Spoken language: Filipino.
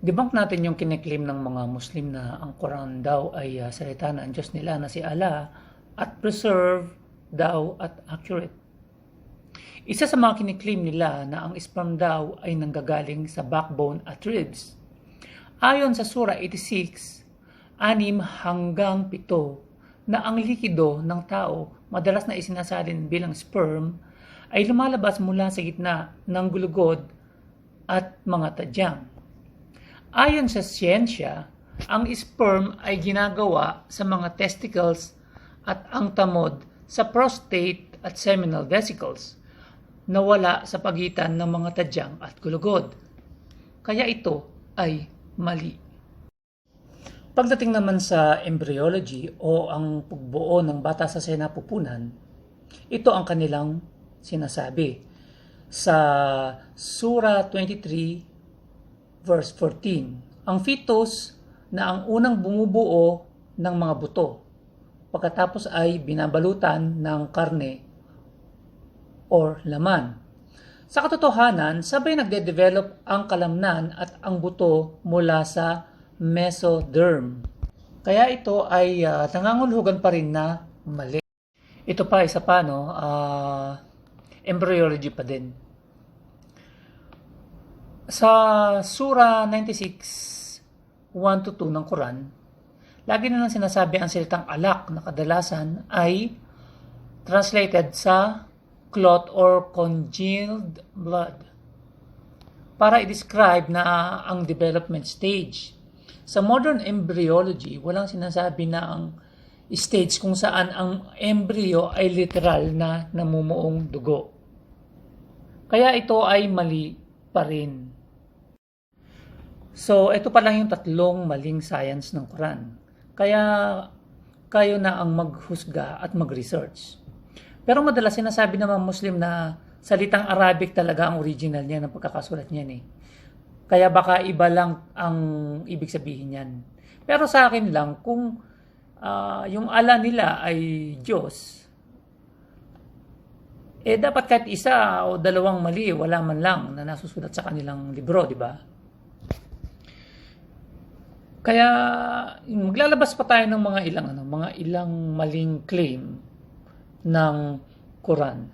Debunk natin yung kiniklaim ng mga Muslim na ang Quran daw ay salita ng Diyos nila na si Allah at preserve daw at accurate. Isa sa mga kiniklaim nila na ang sperm daw ay nanggagaling sa backbone at ribs. Ayon sa Surah 86, 6 hanggang 7 na ang likido ng tao madalas na isinasalin bilang sperm ay lumalabas mula sa gitna ng gulugod at mga tadyang. Ayon sa siyensya, ang sperm ay ginagawa sa mga testicles at ang tamod sa prostate at seminal vesicles na wala sa pagitan ng mga tadyang at gulugod. Kaya ito ay mali. Pagdating naman sa embryology o ang pagbuo ng bata sa sinapupunan, ito ang kanilang sinasabi. Sa Surah 23 verse 14, ang fetus na ang unang bumubuo ng mga buto, pagkatapos ay binabalutan ng karne or laman. Sa katotohanan, sabay nagde-develop ang kalamnan at ang buto mula sa mesoderm. Kaya ito ay nangangahulugan pa rin na mali. Ito pa, isa pa, no? Embryology pa din. Sa Surah 96, 1-2 ng Quran, lagi na lang sinasabi ang salitang alak na kadalasan ay translated sa clot or congealed blood para i-describe na ang development stage. Sa modern embryology, walang sinasabi na ang stage kung saan ang embryo ay literal na namumuong dugo. Kaya ito ay mali pa rin. So, ito pa lang yung 3 maling science ng Quran. Kaya kayo na ang maghusga at mag-research. Pero madalas sinasabi ng mga Muslim na salitang Arabic talaga ang original niya ng pagkakasulat niyan eh. Kaya baka iba lang ang ibig sabihin niyan. Pero sa akin lang, kung yung Allah nila ay Diyos, dapat kahit isa o 2 mali, wala man lang na nasusulat sa kanilang libro, di ba? Kaya maglalabas pa tayo ng mga ilang maling claim ng Quran.